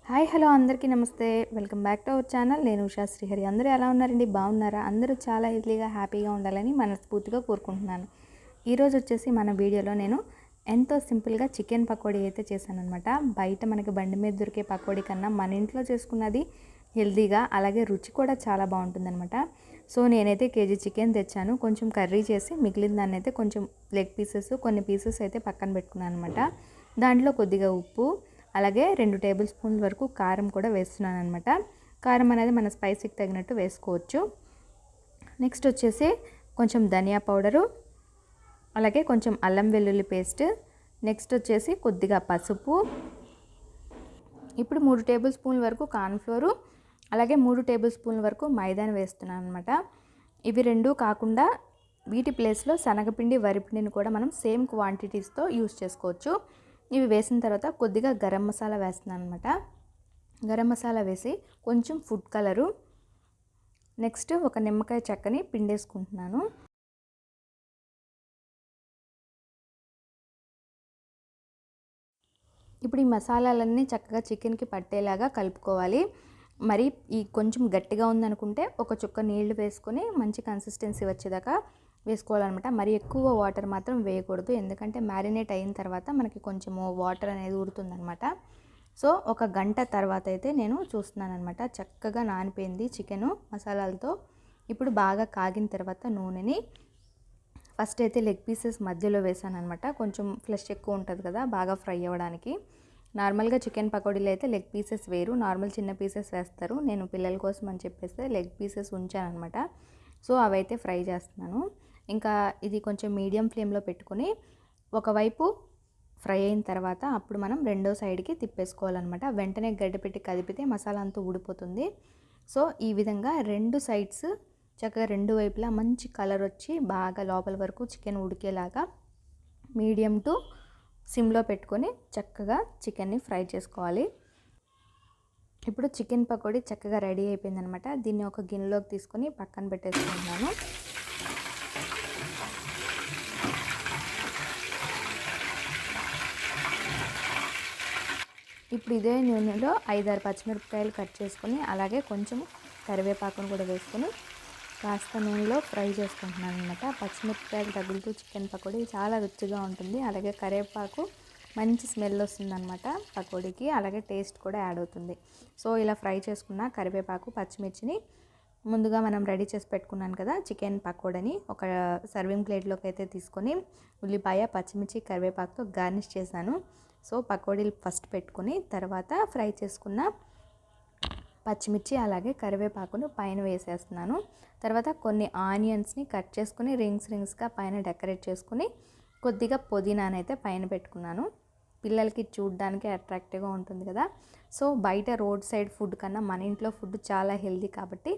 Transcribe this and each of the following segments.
Hi hello అందరికీ నమస్తే. Welcome back to our channel. నేను ఉషా శ్రీహరి. అందరూ ఎలా ఉన్నారండి? బాగున్నారా? అందరూ చాలా హెల్తీగా హ్యాపీగా ఉండాలని మనస్ఫూర్తిగా కోరుకుంటున్నాను. ఈరోజు వచ్చేసి మన వీడియోలో నేను ఎంతో సింపుల్గా చికెన్ పకోడీ అయితే చేశానన్నమాట. బయట మనకి బండి మీద దొరికే పకోడీ కన్నా మన ఇంట్లో చేసుకున్నది హెల్తీగా, అలాగే రుచి కూడా చాలా బాగుంటుందన్నమాట. సో నేనైతే కేజీ చికెన్ తెచ్చాను. కొంచెం కర్రీ చేసి మిగిలిన దాన్ని అయితే కొంచెం లెగ్ పీసెస్, కొన్ని పీసెస్ అయితే పక్కన పెట్టుకున్నాను అనమాట. దాంట్లో కొద్దిగా ఉప్పు, అలాగే 2 టేబుల్ స్పూన్ల వరకు కారం కూడా వేస్తున్నాను అనమాట. కారం అనేది మన స్పైసీకి తగినట్టు వేసుకోవచ్చు. నెక్స్ట్ వచ్చేసి కొంచెం ధనియా పౌడరు, అలాగే కొంచెం అల్లం వెల్లుల్లి పేస్ట్, నెక్స్ట్ వచ్చేసి కొద్దిగా పసుపు, ఇప్పుడు 3 టేబుల్ స్పూన్ల వరకు కార్న్ఫ్లోరు, అలాగే 3 టేబుల్ స్పూన్ల వరకు మైదాని వేస్తున్నాను అనమాట. ఇవి రెండు కాకుండా వీటి ప్లేస్లో శనగపిండి, వరిపిండిని కూడా మనం సేమ్ క్వాంటిటీస్తో యూస్ చేసుకోవచ్చు. ఇవి వేసిన తర్వాత కొద్దిగా గరం మసాలా వేస్తున్నాను అనమాట. గరం మసాలా వేసి కొంచెం ఫుడ్ కలరు, నెక్స్ట్ ఒక నిమ్మకాయ చెక్కని పిండేసుకుంటున్నాను. ఇప్పుడు ఈ మసాలాలన్నీ చక్కగా చికెన్కి పట్టేలాగా కలుపుకోవాలి. మరి ఈ కొంచెం గట్టిగా ఉందనుకుంటే ఒక చుక్క నీళ్లు వేసుకొని మంచి కన్సిస్టెన్సీ వచ్చేదాకా వేసుకోవాలన్నమాట. మరి ఎక్కువ వాటర్ మాత్రం వేయకూడదు, ఎందుకంటే మ్యారినేట్ అయిన తర్వాత మనకి కొంచెము వాటర్ అనేది ఊరుతుందనమాట. సో ఒక గంట తర్వాత అయితే నేను చూస్తున్నాను అనమాట. చక్కగా నానిపోయింది చికెను మసాలాలతో. ఇప్పుడు బాగా కాగిన తర్వాత నూనెని ఫస్ట్ అయితే లెగ్ పీసెస్ మధ్యలో వేసాను అనమాట. కొంచెం ఫ్లెష్ ఎక్కువ ఉంటుంది కదా, బాగా ఫ్రై అవ్వడానికి. నార్మల్గా చికెన్ పకోడీలు అయితే లెగ్ పీసెస్ వేరు, నార్మల్ చిన్న పీసెస్ వేస్తారు. నేను పిల్లల కోసం అని చెప్పేస్తే లెగ్ పీసెస్ ఉంచాను అనమాట. సో అవైతే ఫ్రై చేస్తున్నాను. ఇంకా ఇది కొంచెం మీడియం ఫ్లేమ్లో పెట్టుకొని ఒకవైపు ఫ్రై అయిన తర్వాత అప్పుడు మనం రెండో సైడ్కి తిప్పేసుకోవాలన్నమాట. వెంటనే గడ్డ పెట్టి కదిపితే మసాలా అంతా ఊడిపోతుంది. సో ఈ విధంగా రెండు సైడ్స్ చక్కగా రెండు వైపులా మంచి కలర్ వచ్చి బాగా లోపల వరకు చికెన్ ఉడికేలాగా మీడియం టు సిమ్లో పెట్టుకొని చక్కగా చికెన్ని ఫ్రై చేసుకోవాలి. ఇప్పుడు చికెన్ పకోడీ చక్కగా రెడీ అయిపోయిందనమాట. దీన్ని ఒక గిన్నెలోకి తీసుకొని పక్కన పెట్టేసుకుంటున్నాను. ఇప్పుడు ఇదే నూనెలో 5-6 పచ్చిమిరపకాయలు కట్ చేసుకొని, అలాగే కొంచెం కరివేపాకును కూడా వేసుకొని కాస్త నూనెలో ఫ్రై చేసుకుంటున్నాను అనమాట. పచ్చిమిరపకాయలు తగులుతూ చికెన్ పకోడీ చాలా రుచిగా ఉంటుంది. అలాగే కరివేపాకు మంచి స్మెల్ వస్తుందన్నమాట పకోడీకి, అలాగే టేస్ట్ కూడా యాడ్ అవుతుంది. సో ఇలా ఫ్రై చేసుకున్న కరివేపాకు, పచ్చిమిర్చిని ముందుగా మనం రెడీ చేసి పెట్టుకున్నాను కదా చికెన్ పకోడీని ఒక సర్వింగ్ ప్లేట్లోకి అయితే తీసుకొని ఉల్లిపాయ, పచ్చిమిర్చి, కరివేపాకుతో గార్నిష్ చేశాను. సో పకోడీలు ఫస్ట్ పెట్టుకుని తర్వాత ఫ్రై చేసుకున్న పచ్చిమిర్చి అలాగే కరివేపాకును పైన వేసేస్తున్నాను. తర్వాత కొన్ని ఆనియన్స్ని కట్ చేసుకుని రింగ్స్గా పైన డెకరేట్ చేసుకుని కొద్దిగా పుదీనానైతే పైన పెట్టుకున్నాను. పిల్లలకి చూడడానికి అట్రాక్టివ్గా ఉంటుంది కదా. సో బయట రోడ్ సైడ్ ఫుడ్ కన్నా మన ఇంట్లో ఫుడ్ చాలా హెల్తీ కాబట్టి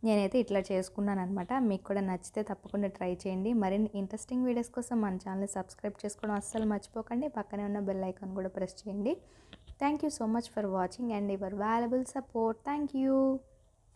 నేనైతే ఇట్లా చేసుకున్నాను అనమాట. మీకు కూడా నచ్చితే తప్పకుండా ట్రై చేయండి. మరిన్ని ఇంట్రెస్టింగ్ వీడియోస్ కోసం మన ఛానల్ని సబ్స్క్రైబ్ చేసుకోవడం అస్సలు మర్చిపోకండి. పక్కనే ఉన్న బెల్ ఐకాన్ కూడా ప్రెస్ చేయండి. Thank you so much for watching and your valuable support. Thank you.